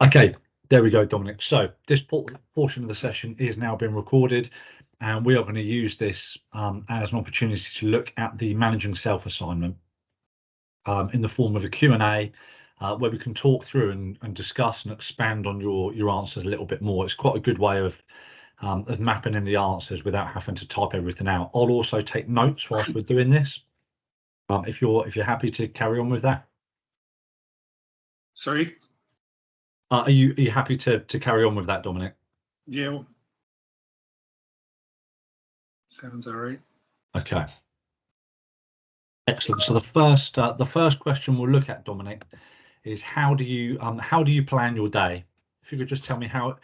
Okay, there we go, Dominic. So this portion of the session is now being recorded, and we are going to use this as an opportunity to look at the managing self assignment in the form of a Q&A, where we can talk through and discuss and expand on your answers a little bit more. It's quite a good way of mapping in the answers without having to type everything out. I'll also take notes whilst we're doing this. If you're happy to carry on with that. Sorry. Are you happy to carry on with that, Dominic? Yeah. Sounds all right. Okay. Excellent. So the first question we'll look at, Dominic, is how do you plan your day? If you could just tell me how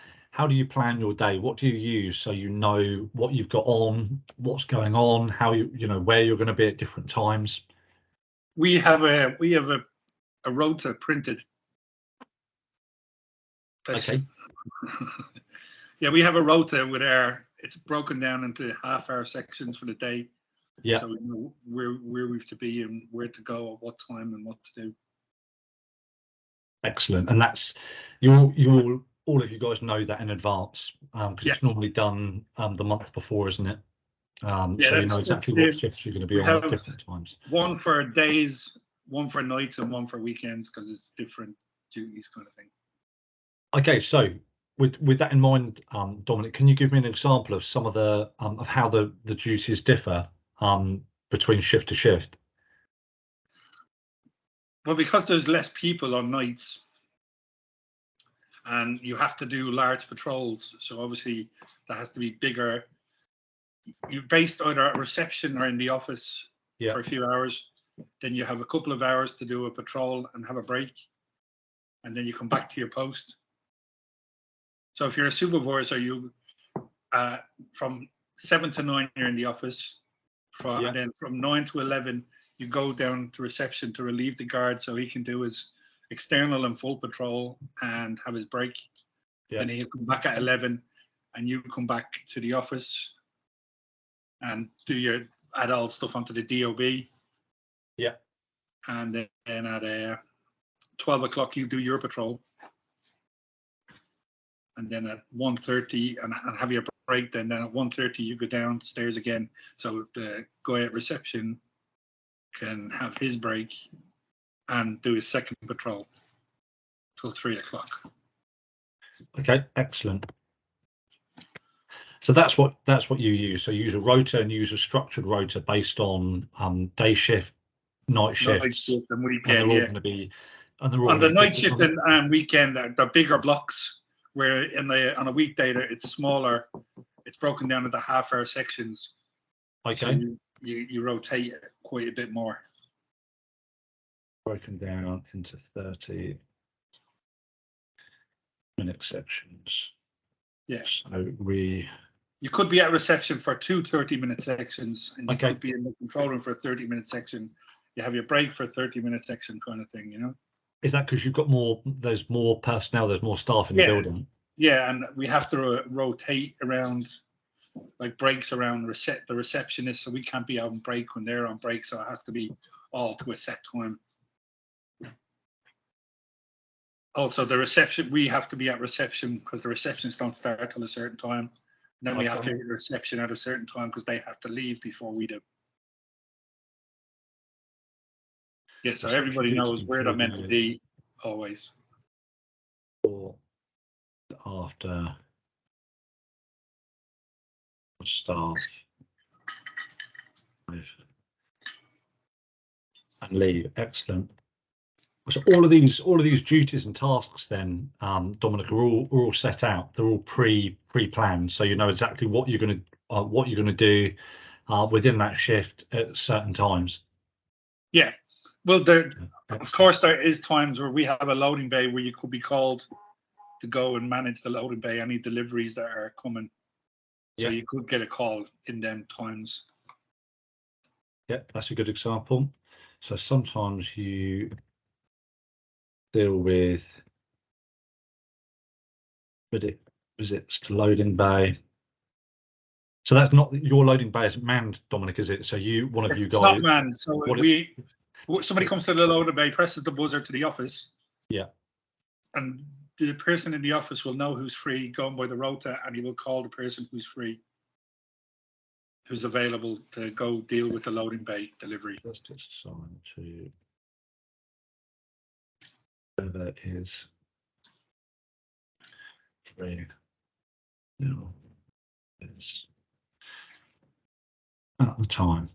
do you plan your day? What do you use so you know what you've got on, what's going on, how you know where you're going to be at different times? We have a rota printed. Okay. Yeah, we have a rota with it's broken down into half-hour sections for the day. Yeah. So we know where we have to be and where to go at what time and what to do. Excellent. And that's all of you guys know that in advance, because it's normally done the month before, isn't it? So you know exactly what shifts you're going to be on at different times. One for days, one for nights, and one for weekends, because it's different duties kind of thing. Okay, so with that in mind, Dominic, can you give me an example of some of the of how the duties differ between shift to shift? Well, because there's less people on nights, and you have to do large patrols, so obviously that has to be bigger. You're based either at reception or in the office for a few hours. Then you have a couple of hours to do a patrol and have a break, and then you come back to your post. So if you're a supervisor, you from 7 to 9 you're in the office, and then from 9 to 11 you go down to reception to relieve the guard so he can do his external and full patrol and have his break. Then he'll come back at 11, and you come back to the office and do your adult stuff onto the DOB. Yeah. And then at 12 o'clock you do your patrol. And then at 1:30 and have your break. Then at 1:30 you go downstairs again. So the guy at reception can have his break and do his second patrol till 3 o'clock. Okay, excellent. So that's what you use. So you use a rota and use a structured rota based on day shift, night shifts, and weekend. And they're all going to be. And they're all on the night shift and weekend, the bigger blocks. Where on a weekday it's smaller, it's broken down into half-hour sections. Okay. So you rotate quite a bit more. Broken down into 30-minute sections. Yes. So you could be at reception for 2 30-minute sections, and you okay. could be in the control room for a 30-minute section. You have your break for a 30-minute section, kind of thing, you know. Is that because you've got more? There's more personnel. There's more staff in the building. Yeah, and we have to rotate around, like breaks around the receptionist, so we can't be on break when they're on break. So it has to be all to a set time. Also, the reception, we have to be at reception because the receptionists don't start till a certain time. And then we have to be at reception at a certain time because they have to leave before we do. Yeah, so everybody knows where they're meant to be always. Or after staff and leave. Excellent. So all of these duties and tasks then, Dominic, are all set out. They're all pre-planned, so you know exactly what you're going to do within that shift at certain times. Yeah, well, of course there is times where we have a loading bay where you could be called to go and manage the loading bay, any deliveries that are coming. So you could get a call in them times. Yeah, that's a good example. So sometimes you deal with visits to loading bay. So that's not your loading bay isn't manned, Dominic, is it? So you guys. It's not manned. So somebody comes to the loading bay, presses the buzzer to the office. Yeah. And the person in the office will know who's free going by the rota, and he will call the person who's free, who's available to go deal with the loading bay delivery. Let's just assign to whoever is free. No, it's at the time.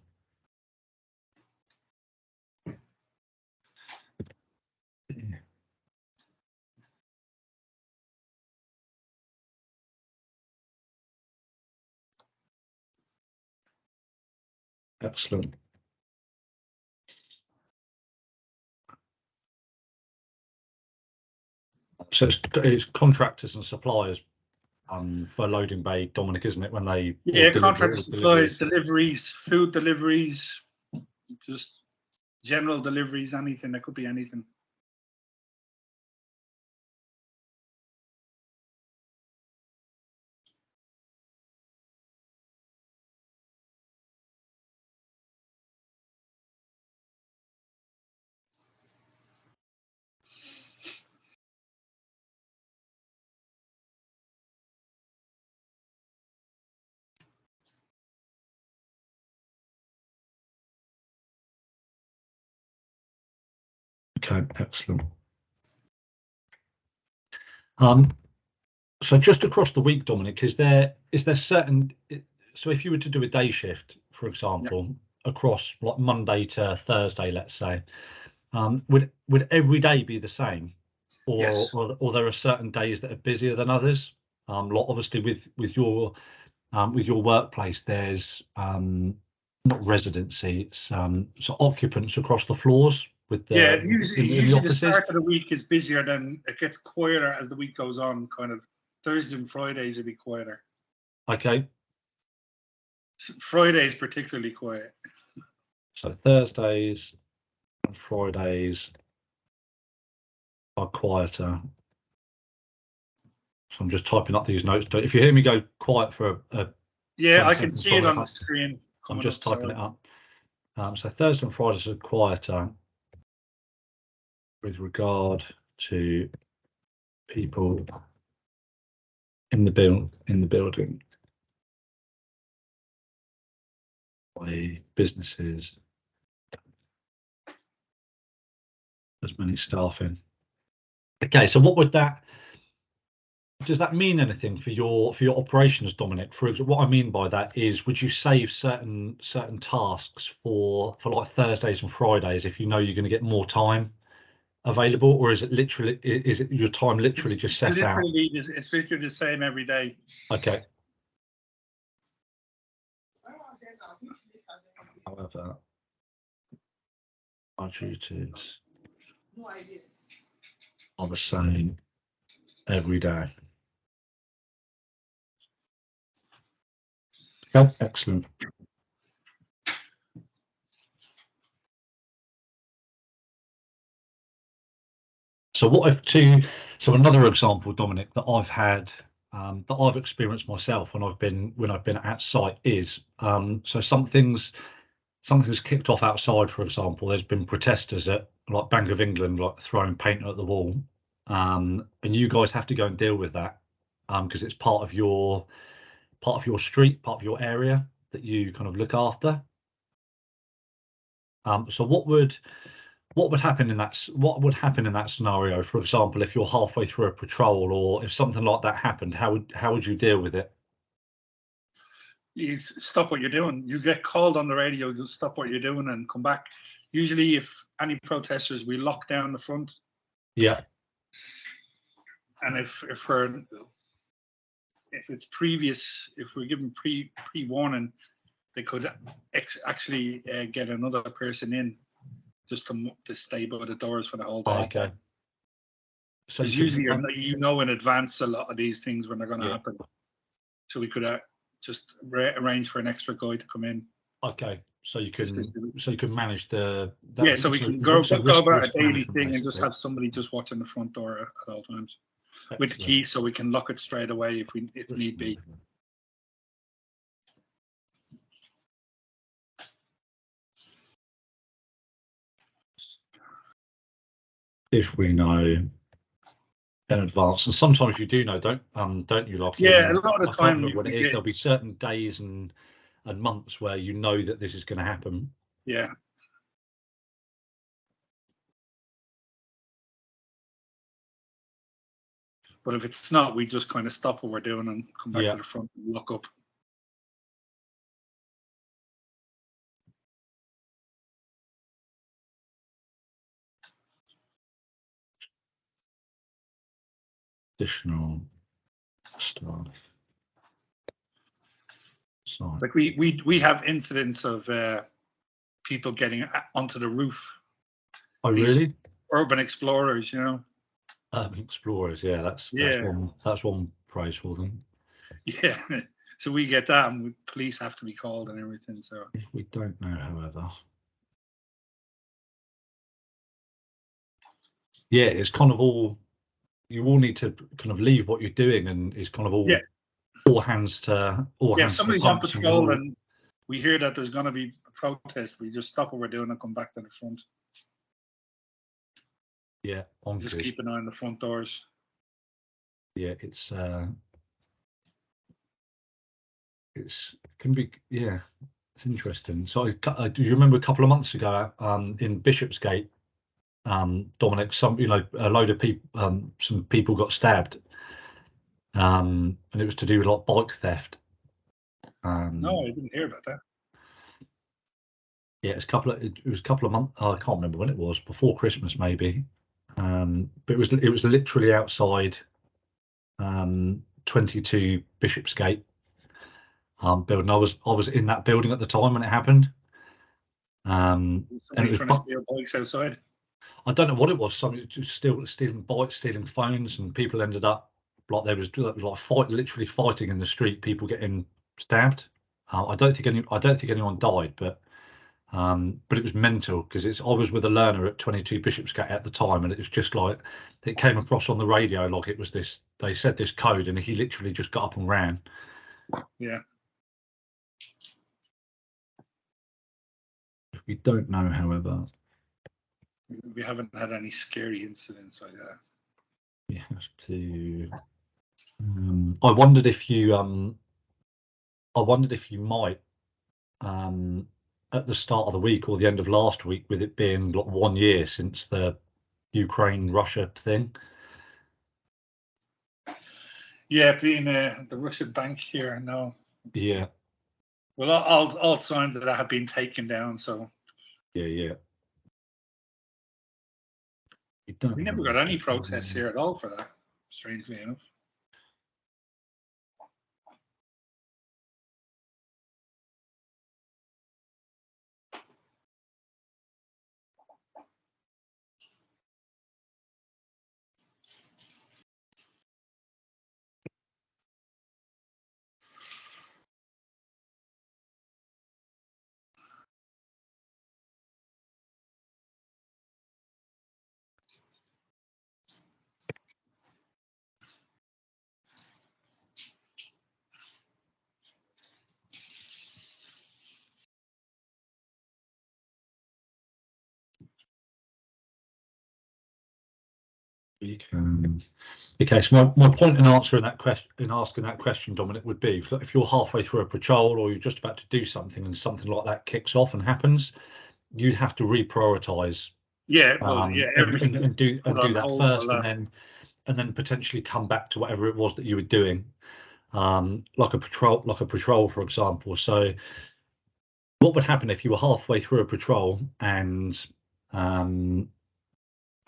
Yeah. Excellent. So it's contractors and suppliers for loading bay, Dominic, isn't it? When they contractors, suppliers, deliveries, food deliveries, just general deliveries, anything. That could be anything. Okay, excellent. So just across the week, Dominic, is there certain, so if you were to do a day shift, for example, across like Monday to Thursday, let's say, would every day be the same, or, Yes. or there are certain days that are busier than others? Like obviously with your workplace, there's not residency, it's so occupants across the floors with the usually the start of the week is busier, then it gets quieter as the week goes on. Kind of Thursdays and Fridays will be quieter. Okay. So Fridays particularly quiet. So Thursdays and Fridays are quieter. So I'm just typing up these notes. If you hear me go quiet for yeah, I can see it on the screen. I'm just typing it up. So Thursday and Fridays are quieter with regard to people in the building, by businesses, as many staff in. Okay, so what would that? Does that mean anything for your operations, Dominic? For example, what I mean by that is, would you save certain tasks for like Thursdays and Fridays if you know you're going to get more time available, or is it your time literally just set out? It's literally the same every day. Okay. However, our duties are the same every day. Okay, excellent. So so another example, Dominic, that I've had, that I've experienced myself when I've been at site is, so something's kicked off outside. For example, there's been protesters at like Bank of England, like throwing paint at the wall, and you guys have to go and deal with that, because it's part of your street, part of your area that you kind of look after. So what would happen in that scenario? For example, if you're halfway through a patrol, or if something like that happened, how would you deal with it? You stop what you're doing. You get called on the radio. You stop what you're doing and come back. Usually, if any protesters, we lock down the front. Yeah. And if it's previous, if we're given pre-warning, they could actually get another person in just to stay by the doors for the whole day. Okay. So usually you know in advance a lot of these things when they're going to happen. So we could just arrange for an extra guy to come in. Okay. So you can manage the. So we can go about a daily thing and just have somebody just watching the front door at all times. Excellent. With the key, so we can lock it straight away if need be. If we know in advance. And sometimes you do know, don't you, Lockie? Yeah, a lot of the I can't time remember what it is. There'll be certain days and months where you know that this is going to happen. Yeah. But if it's not, we just kind of stop what we're doing and come back to the front and look up. Additional stuff. Sorry. Like we have incidents of people getting onto the roof. Oh, really? Urban explorers, you know. Urban explorers, yeah, that's one phrase for them. Yeah, so we get that, and police have to be called and everything. So we don't know, however. Yeah, it's kind of all. You all need to kind of leave what you're doing, and it's kind of all all hands to all hands. If somebody's on patrol and we hear that there's going to be a protest, we just stop what we're doing and come back to the front. Yeah, just keep an eye on the front doors. Yeah, it can be, yeah, it's interesting. So do you remember a couple of months ago in Bishopsgate, Dominic, a load of people, some people got stabbed, and it was to do with like bike theft. No, I didn't hear about that. Yeah, it was a couple of months. I can't remember when it was, before Christmas maybe. But it was literally outside 22 Bishopsgate building. I was in that building at the time when it happened. And it was trying to steal bikes outside. I don't know what it was. Somebody just stealing bikes, stealing phones, and people ended up like there was like literally fighting in the street. People getting stabbed. I don't think anyone died, but it was mental because I was with a learner at 22 Bishopsgate at the time, and it was just like it came across on the radio like it was this. They said this code, and he literally just got up and ran. Yeah. We don't know, however. We haven't had any scary incidents like that. We have to. I wondered if you might at the start of the week or the end of last week, with it being like 1 year since the Ukraine-Russia thing. Yeah, being the Russian bank here, no. Yeah. Well, all signs of that have been taken down. So. Yeah. We never got any protests here at all for that, strangely enough. Okay, so my point in answering that question, asking that question, Dominic, would be if you're halfway through a patrol or you're just about to do something and something like that kicks off and happens, you'd have to reprioritize. Yeah, well, everything and do that first, and then potentially come back to whatever it was that you were doing, like a patrol, for example. So, what would happen if you were halfway through a patrol and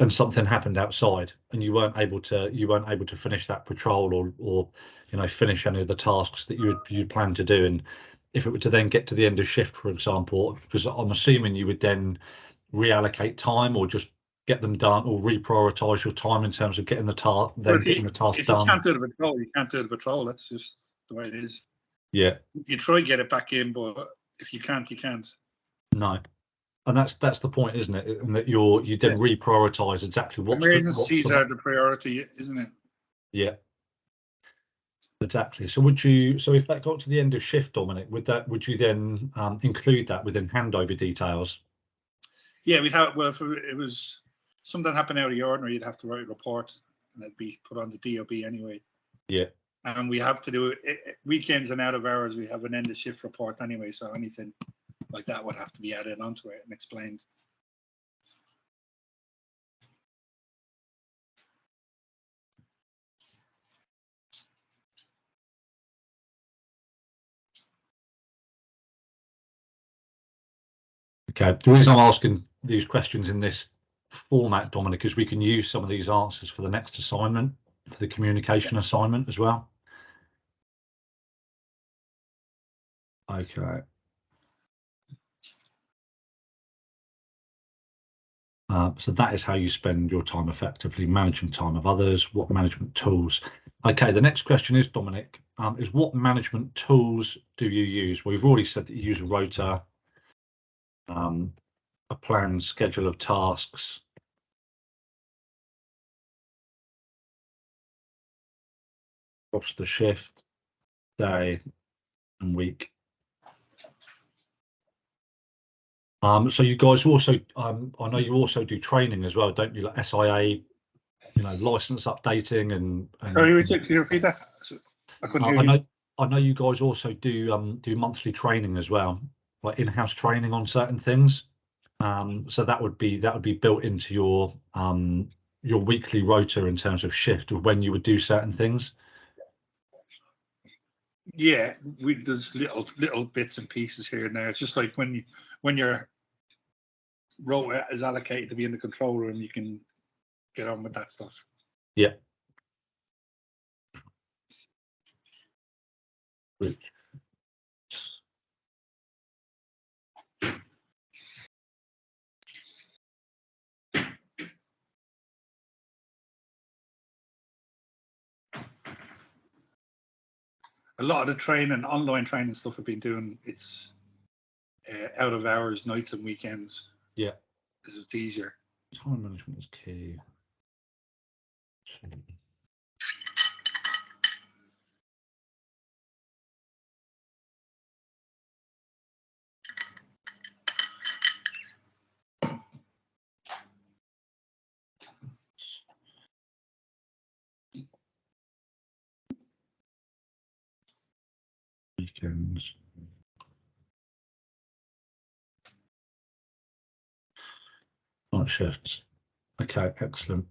something happened outside and you weren't able to finish that patrol or finish any of the tasks that you'd planned to do, and if it were to then get to the end of shift, for example, because I'm assuming you would then reallocate time or just get them done or reprioritize your time in terms of getting the task done. If you can't do the patrol, you can't do the patrol. That's just the way it is. Yeah. You try to get it back in, but if you can't, you can't. No. And that's the point, isn't it? And that you then reprioritize exactly what's emergencies are the priority, isn't it? Yeah. Exactly. So if that got to the end of shift, Dominic, would you then include that within handover details? Yeah, we'd have. Well, if it was something happened out of the ordinary, you'd have to write a report and it'd be put on the DOB anyway. Yeah. And we have to do it weekends and out of hours. We have an end of shift report anyway, so anything like that would have to be added onto it and explained. Okay. The reason I'm asking these questions in this format, Dominic, is we can use some of these answers for the next assignment, for the communication assignment as well. Okay. So that is how you spend your time effectively, managing time of others. What management tools? Okay, the next question is, Dominic, is what management tools do you use? Well, we've already said that you use a rota, a planned schedule of tasks, roster shift, day and week. So you guys also, I know you also do training as well, don't you? Like SIA, you know, license updating and Sorry, Richard, can you repeat that? I couldn't hear you. I know you guys also do monthly training as well, like in-house training on certain things. So that would be built into your weekly rota in terms of shift of when you would do certain things. Yeah, there's little bits and pieces here and there. It's just like when your rota is allocated to be in the control room, you can get on with that stuff. Yeah. Great. A lot of the training, online training stuff I've been doing, it's out of hours, nights and weekends. Yeah. Because it's easier. Time management is key. Weekends. Night shifts. Okay, excellent.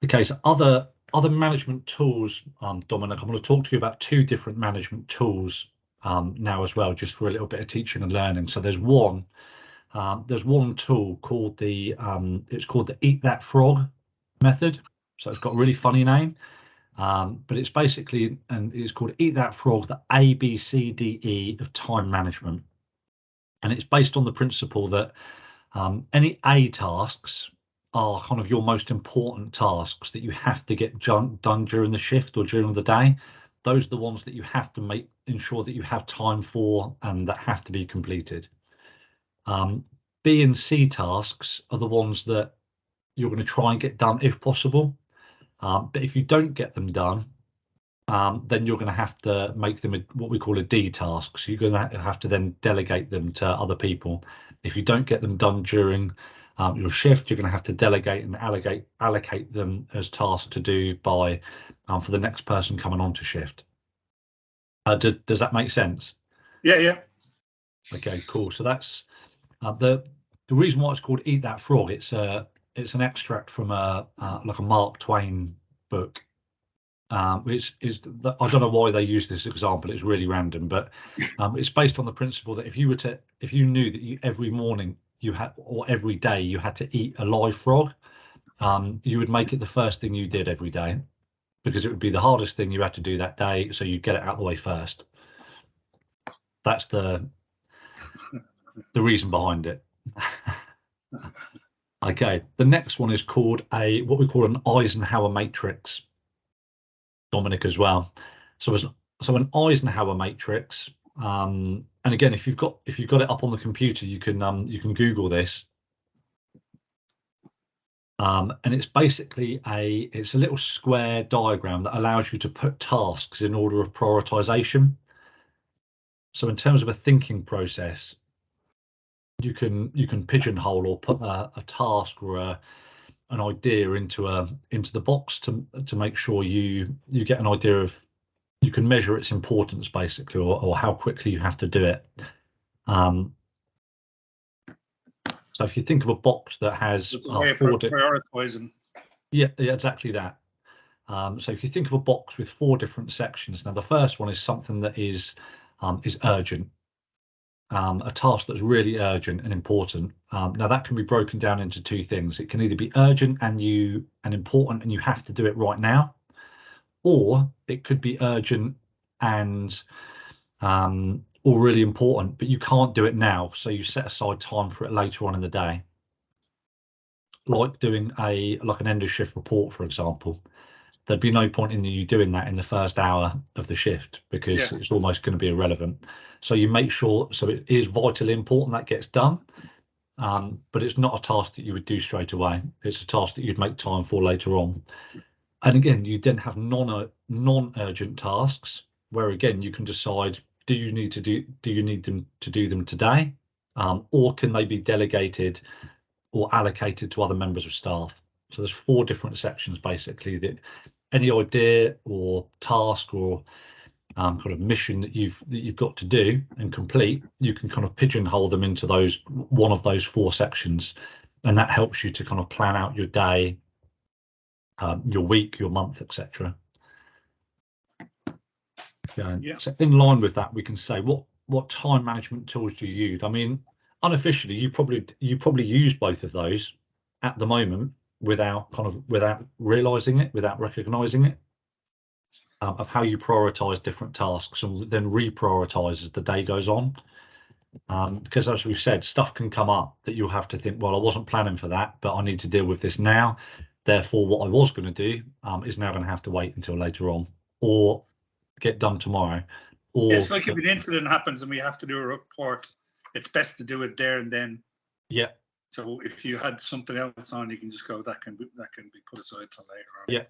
Okay, so other management tools, Dominic, I'm going to talk to you about two different management tools now as well, just for a little bit of teaching and learning. So there's one tool called it's called the Eat That Frog method. So it's got a really funny name, but it's basically, and it's called Eat That Frog, the ABCDE of time management. And it's based on the principle that any A tasks are kind of your most important tasks that you have to get done during the shift or during the day. Those are the ones that you have to ensure that you have time for and that have to be completed. B and C tasks are the ones that you're going to try and get done if possible. But if you don't get them done, then you're going to have to make them what we call a D task. So you're going to have to then delegate them to other people. If you don't get them done during your shift, you're going to have to delegate and allocate them as tasks to do by for the next person coming on to shift. Does that make sense? Yeah. Okay, cool. So that's the reason why it's called Eat That Frog. It's an extract from like a Mark Twain book. Which is I don't know why they use this example. It's really random, but it's based on the principle that if you knew that every morning you had, or every day you had to eat a live frog, you would make it the first thing you did every day, because it would be the hardest thing you had to do that day, so you'd get it out of the way first. That's the reason behind it. Okay, the next one is called what we call an Eisenhower matrix, Dominic, as well. So an Eisenhower matrix, and again, if you've got it up on the computer, you can Google this, and it's basically it's a little square diagram that allows you to put tasks in order of prioritization. So in terms of a thinking process, you can pigeonhole or put a task or an idea into the box to make sure you get an idea of, you can measure its importance basically, or how quickly you have to do it. So if you think of a box that has prioritizing. Yeah, exactly that. So if you think of a box with 4 different sections, now the first one is something that is urgent, a task that's really urgent and important. Now that can be broken down into 2 things. It can either be urgent and important and you have to do it right now, or it could be urgent and or really important, but you can't do it now, so you set aside time for it later on in the day. Like doing an end of shift report, for example. There'd be no point in you doing that in the first hour of the shift, because it's almost going to be irrelevant. So you make sure, so it is vitally important that gets done, but it's not a task that you would do straight away. It's a task that you'd make time for later on. And again, you then have non-urgent tasks, where again you can decide, do you need them to do them today, or can they be delegated or allocated to other members of staff? So there's 4 different sections basically, that any idea or task or kind of mission that you've got to do and complete, you can kind of pigeonhole them into one of those 4 sections, and that helps you to kind of plan out your day, your week, your month, etc. So in line with that, we can say, what time management tools do you use? I mean, unofficially, you probably use both of those at the moment without realizing it, without recognizing it, of how you prioritize different tasks and then reprioritize as the day goes on. Because as we've said, stuff can come up that you'll have to think, well, I wasn't planning for that, but I need to deal with this now. Therefore, what I was going to do is now going to have to wait until later on, or get done tomorrow. Or it's like if an incident happens and we have to do a report, it's best to do it there and then. Yeah. So if you had something else on, you can just go, that can be put aside till later on. Yeah.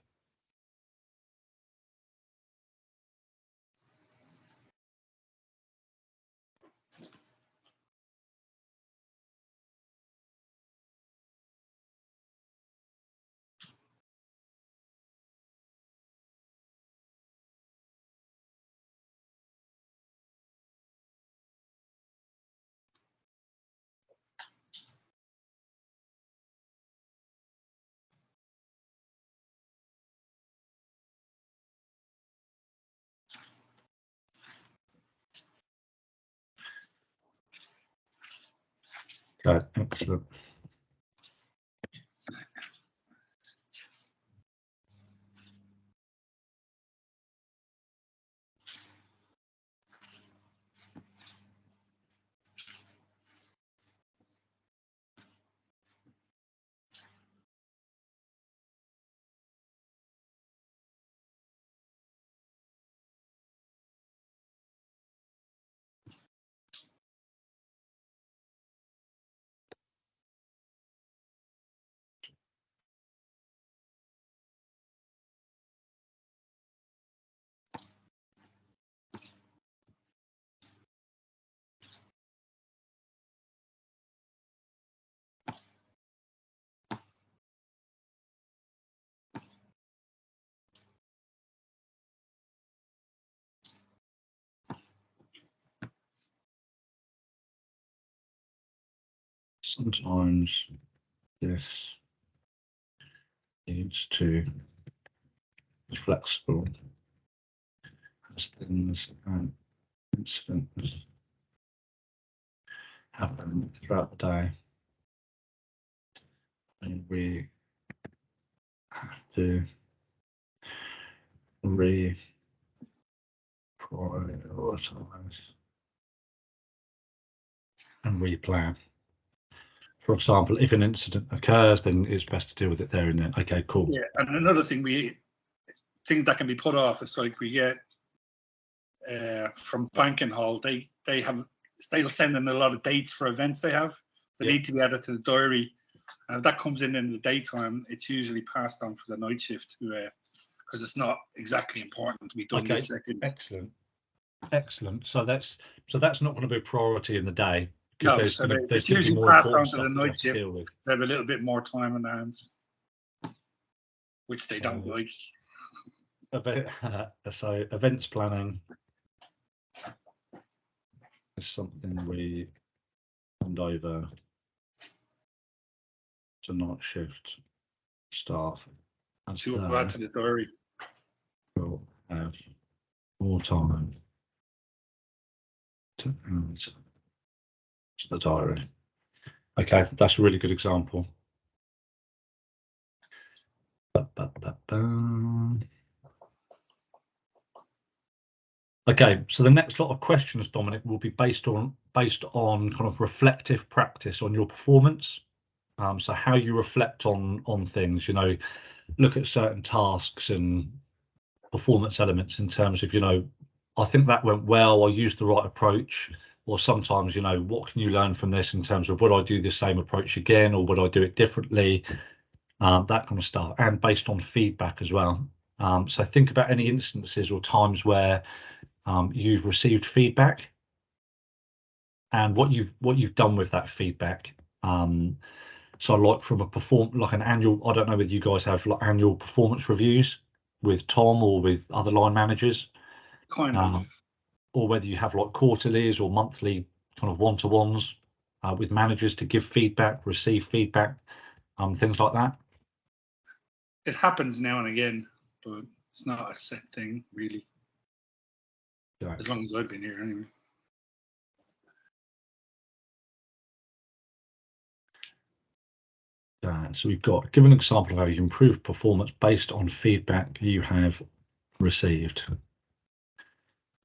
Okay, excellent. Sometimes this needs to be flexible as things and incidents happen throughout the day, and we have to reprioritize and replan. For example, if an incident occurs, then it's best to deal with it there and then. Okay, cool. Yeah, and another thing, things that can be put off, it's like we get from Banking Hall, they'll send in a lot of dates for events they have that need to be added to the diary, and if that comes in the daytime, it's usually passed on for the night shift because it's not exactly important to be done. Okay, excellent. So that's not going to be a priority in the day. No, so it's usually passed on to the night shift. They have a little bit more time on their hands. which they don't like. So events planning is something we hand over to night shift staff. To add to the diary. We'll have more time to add to the diary. Okay, that's a really good example. Okay, so the next lot of questions, Dominic, will be based on kind of reflective practice on your performance. So how you reflect on things, you know, look at certain tasks and performance elements in terms of, you know, I think that went well, I used the right approach, or sometimes, you know, what can you learn from this in terms of would I do the same approach again, or would I do it differently? That kind of stuff, and based on feedback as well. So think about any instances or times where you've received feedback and what you've done with that feedback. So like from an annual, I don't know whether you guys have like annual performance reviews with Tom or with other line managers, kind of, or whether you have like quarterlies or monthly kind of one-to-ones with managers to give feedback, receive feedback, things like that. It happens now and again, but it's not a set thing really. Yeah. As long as I've been here anyway. So we've got, give an example of how you improve performance based on feedback you have received.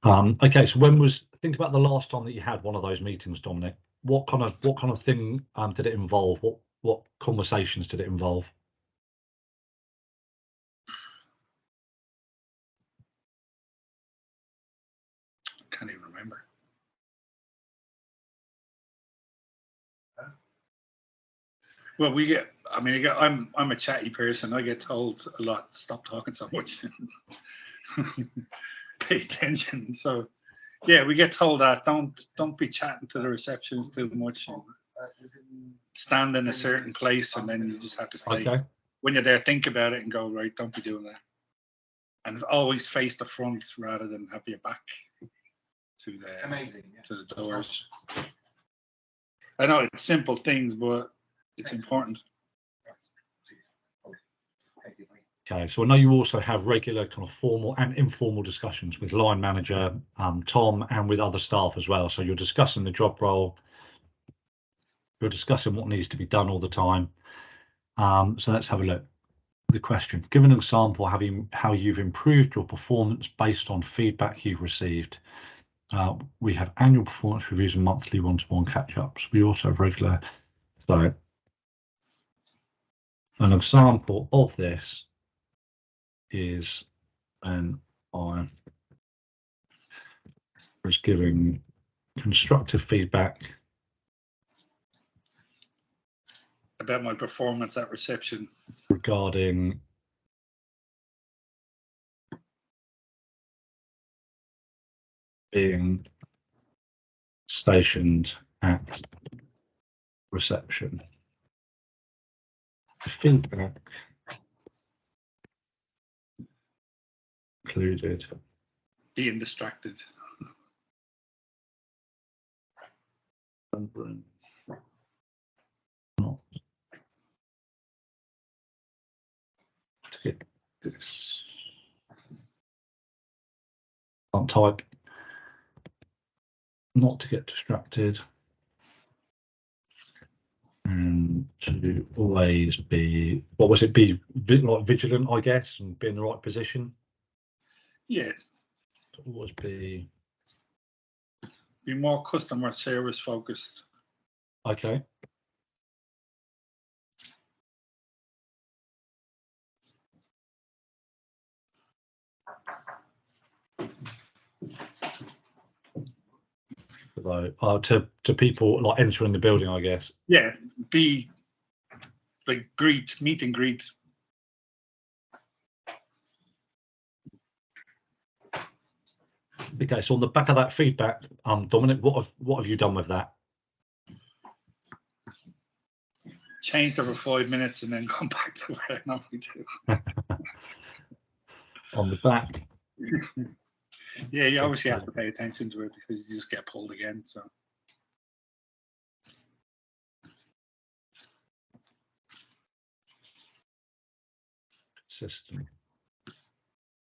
Okay, so think about the last time that you had one of those meetings, Dominic. What kind of thing did it involve? What conversations did it involve? Can't even remember. Well, I'm a chatty person. I get told a lot, stop talking so much. Pay attention. So yeah, we get told that don't be chatting to the receptionist too much. Stand in a certain place and then you just have to stay. Okay. When you're there, think about it and go, right, don't be doing that. And always face the front rather than have your back to the doors. I know it's simple things, but it's important. Okay, so I know you also have regular kind of formal and informal discussions with line manager, Tom, and with other staff as well. So you're discussing the job role, you're discussing what needs to be done all the time. So let's have a look. The question, give an example how you've improved your performance based on feedback you've received. We have annual performance reviews and monthly one-to-one catch-ups. We also have regular. So an example of this is when I was giving constructive feedback about my performance at reception regarding being stationed at reception. The feedback included being distracted. Not to get this. Can't type. Not to get distracted. And to always be, what was it? Be like vigilant, I guess, and be in the right position. Yeah. To always be more customer service focused. Okay. To people like entering the building, I guess. Yeah, be like meet and greet. Okay, so on the back of that feedback, Dominic, what have you done with that? changed over 5 minutes and then gone back to where I normally do. On the back. Yeah, you obviously have to pay attention to it because you just get pulled again. So. System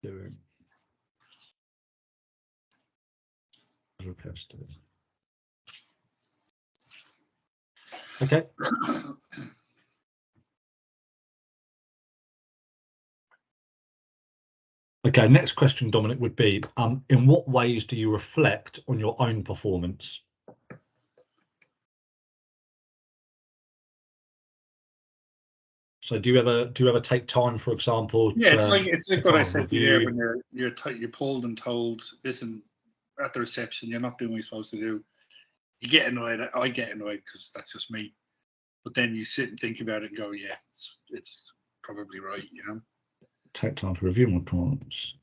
doing requested. Okay. Okay, next question, Dominic, would be, in what ways do you reflect on your own performance? So do you ever take time, for example? Yeah, it's like what I said to you there when you're pulled and told, listen, at the reception, you're not doing what you're supposed to do. You get annoyed. I get annoyed because that's just me. But then you sit and think about it and go, yeah, it's probably right, you know. Take time to review my performance.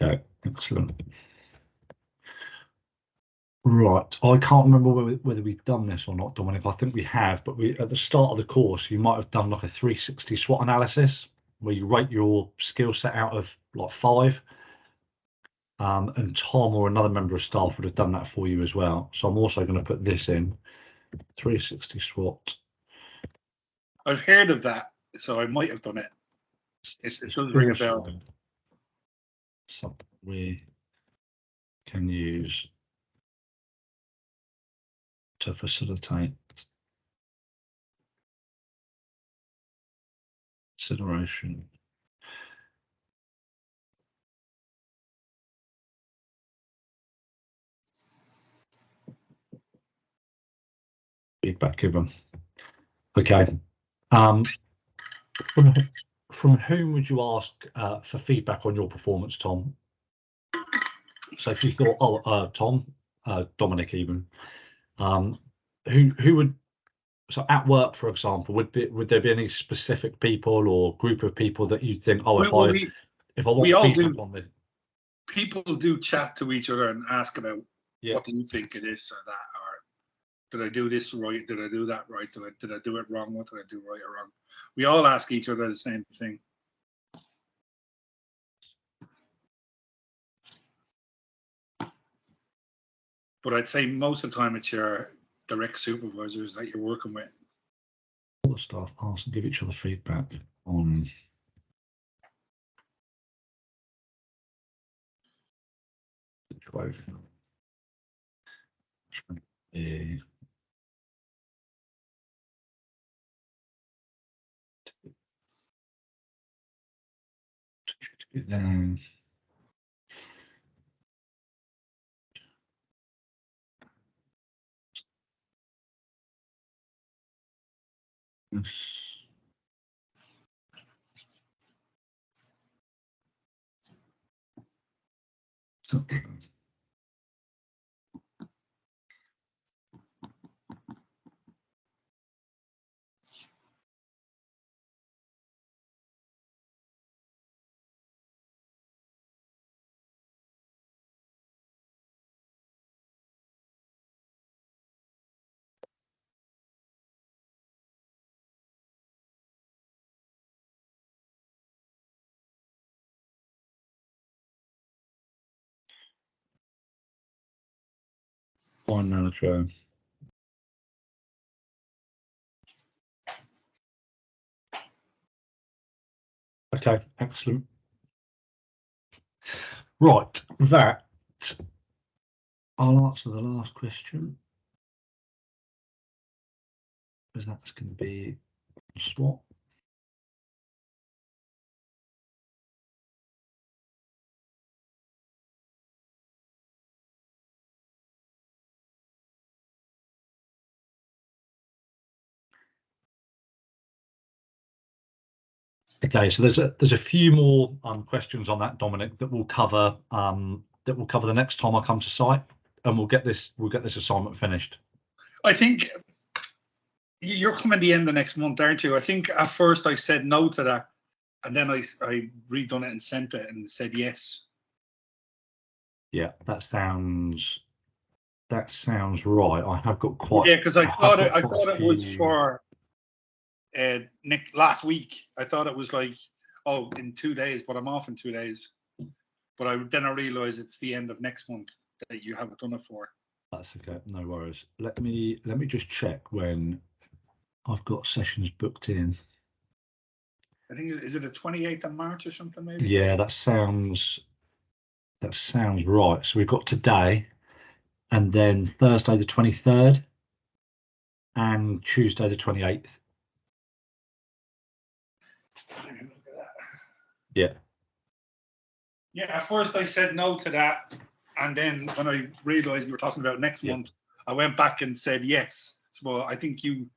Okay, excellent. Right, I can't remember whether we've done this or not, Dominic. I think we have, but at the start of the course, you might have done like a 360 SWOT analysis where you rate your skill set out of like 5. And Tom or another member of staff would have done that for you as well. So I'm also going to put this in 360 SWOT. I've heard of that, so I might have done it. It does ring a bell. Something we can use to facilitate consideration. Feedback given. Okay. From whom would you ask for feedback on your performance, Tom? So if you thought, Tom, Dominic, even, who would? So at work, for example, would there be any specific people or group of people that you think, oh, if I want feedback on this? People do chat to each other and ask about what do you think of this or that, or did I do this right? Did I do that right? Did I do it wrong? What did I do right or wrong? We all ask each other the same thing. But I'd say most of the time it's your direct supervisors that you're working with. All the staff ask and give each other feedback on situation. Then okay. Line manager. Okay, excellent. Right, that I'll answer the last question, because that's going to be SWOT. Okay, so there's a few more questions on that, Dominic, that will cover the next time I come to site, and we'll get this assignment finished. I think you're coming the end of next month, aren't you? I think at first I said no to that, and then I redone it and sent it and said yes. Yeah, that sounds right. I have got quite. Yeah, because I thought it was for last week. I thought it was like, oh, in 2 days, but I'm off in 2 days. But then I realised it's the end of next month that you haven't done it for. That's okay, no worries. Let me just check when I've got sessions booked in. I think, is it the 28th of March or something, maybe? Yeah, that sounds right. So we've got today, and then Thursday the 23rd, and Tuesday the 28th. Yeah. Yeah, at first I said no to that, and then when I realised you were talking about next month, I went back and said yes. So I think you